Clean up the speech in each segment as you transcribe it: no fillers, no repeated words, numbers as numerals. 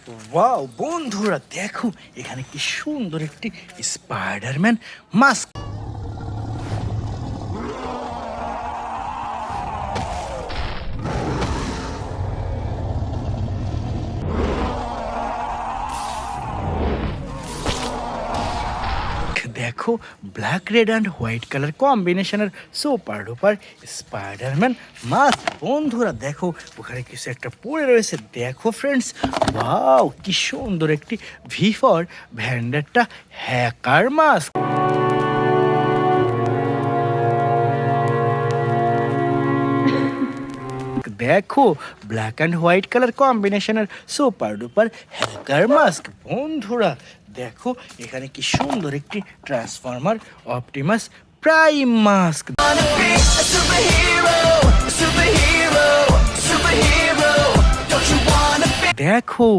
Wow বন্ধুরা দেখো এখানে কি সুন্দর একটি স্পাইডারম্যান মাস্ক। দেখো black red and white colour কম্বিনেশনের সুপার ডুপার স্পাইডারম্যান মাস্ক। বন্ধুরা দেখো ওখানে কিছু একটা পড়ে রয়েছে। দেখো ফ্রেন্ডস, ওয়াও কি সুন্দর একটি V for Vendetta hacker mask. দেখো ব্ল্যাক অ্যান্ড হোয়াইট কালার কম্বিনেশনের সুপার ডুপার হ্যাকার মাস্ক। বন্ধুরা দেখো এখানে কি সুন্দর একটি ট্রান্সফর্মার অপটিমাস প্রাইম মাস্ক। দেখো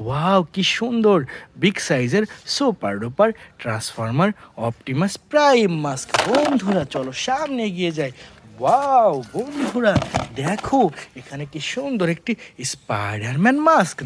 ওয়াও কি সুন্দর বিগ সাইজের super duper Transformer Optimus Prime mask. বন্ধুরা চলো সামনে এগিয়ে যাই। ওয়াও বন্ধুরা দেখো এখানে কি সুন্দর একটি স্পাইডারম্যান মাস্ক।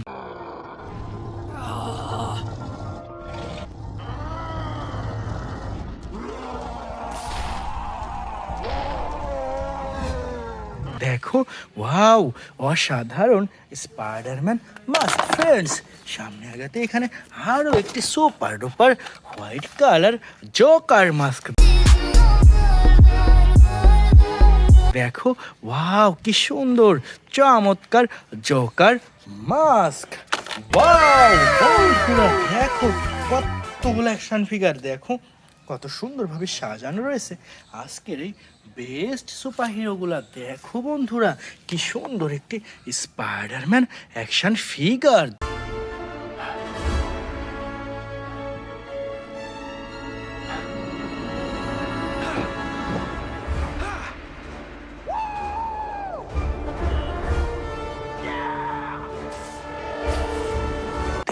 দেখো ওয়াও অসাধারণ স্পাইডারম্যান মাস্ক। ফ্রেন্ডস সামনে আগাতে এখানে আরো একটি super duper white colour Joker mask. দেখো ওয়াও কি সুন্দর চমৎকার জোকার মাস্ক। ওয়াও বন্ধুরা দেখো কতগুলো অ্যাকশন ফিগার, দেখো কত সুন্দরভাবে সাজানো রয়েছে আজকের এই বেস্ট সুপার হিরোগুলা। দেখো বন্ধুরা কি সুন্দর একটি স্পাইডারম্যান অ্যাকশন ফিগার।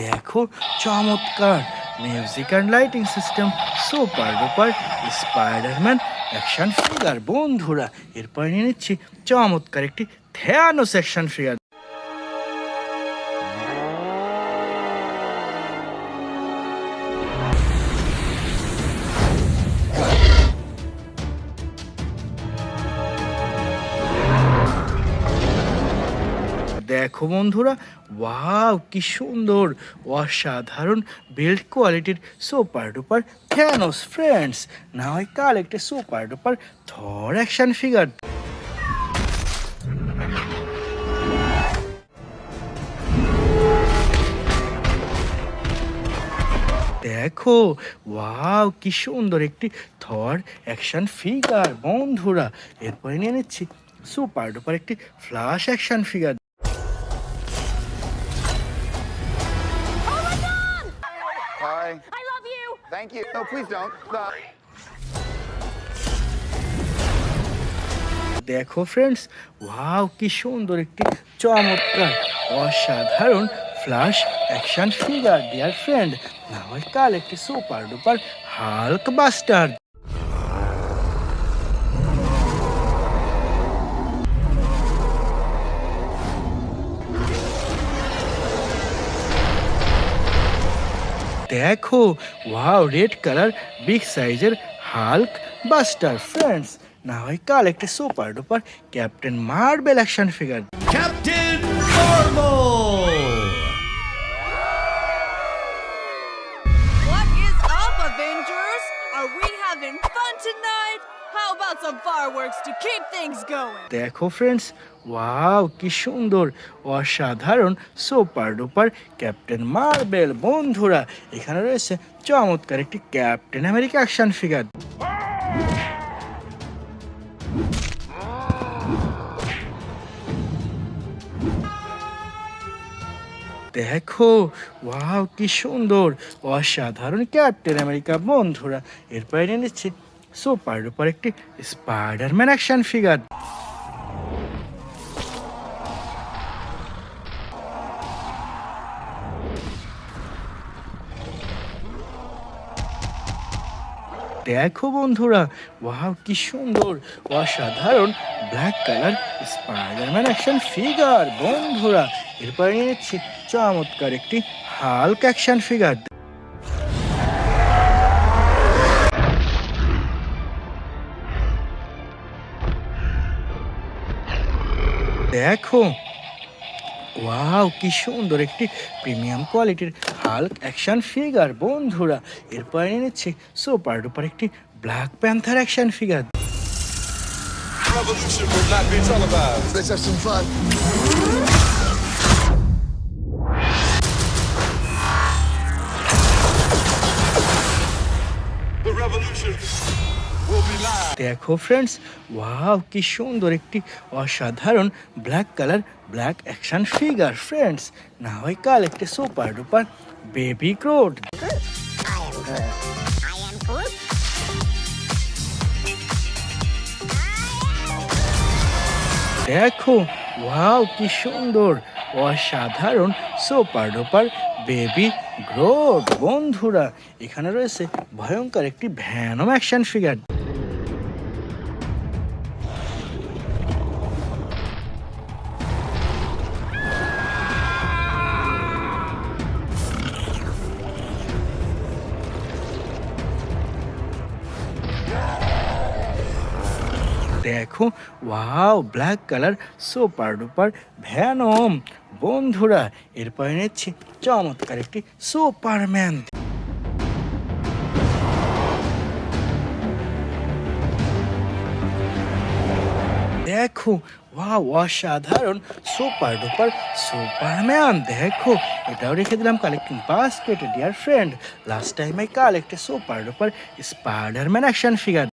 দেখো চমৎকার music and lighting system super duper Spiderman action figure. বন্ধুরা এরপর নিয়ে নিচ্ছি চমৎকার একটি থ্যানোস অ্যাকশন ফিগার। দেখো বন্ধুরা ওয়াও কি সুন্দর অসাধারণ বিল্ড কোয়ালিটির সুপার ডুপার থ্যানোস। ফ্রেন্ডস না হয় কাল একটা সুপার ডুপার থর অ্যাকশন ফিগার। দেখো ওয়াও কি সুন্দর একটি থর অ্যাকশন ফিগার। বন্ধুরা এরপরে নিয়ে নিচ্ছি সুপার ডুপার একটি flash action figure. I love you. Thank you. No, please don't. Stop. দেখো ফ্রেন্ডস ওয়াও কি সুন্দর একটি চমৎকার অসাধারণ flash action figure. Dear friend না হয় কাল একটি সুপার ডুপার হাল্ক বাস্টার। দেখো ওয়াও রেড কালার বিগ সাইজের হাল্ক বাস্টার। ফ্রেন্ডস না হয় কাল একটা super duper captain marble action figure. Captain Marvel! What is up, Avengers? Are we having fun tonight? How about some fireworks to keep things going? দেখো friends wow কি সুন্দর অসাধারণ super duper captain marble. বন্ধুরা এখানে রয়েছে চমৎকার একটি captain America action figure. দেখো ওয়াও কি সুন্দর অসাধারণ ক্যাপ্টেন আমেরিকা। বন্ধুরা এরপরে নিয়ে নিচ্ছি সুপার ডুপার একটি স্পাইডারম্যান অ্যাকশন ফিগার। দেখো বন্ধুরা ওয়াও কি সুন্দর অসাধারণ black colour Spiderman action figure বন্ধুরা। এরপরে নিয়ে নিচ্ছি চমৎকার একটি হাল্ক অ্যাকশন ফিগার। দেখো, ওয়াও কি সুন্দর একটি প্রিমিয়াম কোয়ালিটির হাল্ক অ্যাকশন ফিগার বন্ধুরা। এরপরে নিয়ে নিচ্ছি সুপার ডুপার একটি black panther action figure. Revolution will not be televised. Let's have some fun. The revolution will be live. দেখো ফ্রেন্ডস, ওয়াও কি সুন্দর একটি অসাধারণ black colour black action figure friends. না হয় কাল একটি সুপার ডুপার বেবি ক্রোট। দেখো, ওয়াও কি সুন্দর অসাধারণ সুপার ডুপার বেবি গ্রোট বন্ধুরা। এখানে রয়েছে ভয়ঙ্কর একটি ভ্যানম অ্যাকশন ফিগার। দেখো, wow black colour super duper Venom বন্ধুরা। এরপরে নিচ্ছি চমৎকার একটি সুপারম্যান। দেখো, ওয়াও অসাধারণ সুপার ডুপার সুপারম্যান। দেখো, এটাও রেখে দিলাম কালেক্টিং বাস্কেটে dear friend. Last time I collected super duper Spiderman action figure.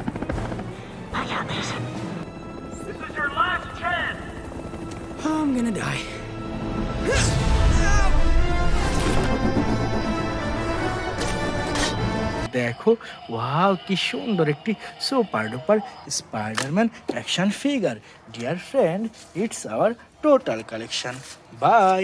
I'm gonna die. দেখো, ওয়াও কি সুন্দর একটি super duper Spiderman action figure dear friend. It's our total collection. By.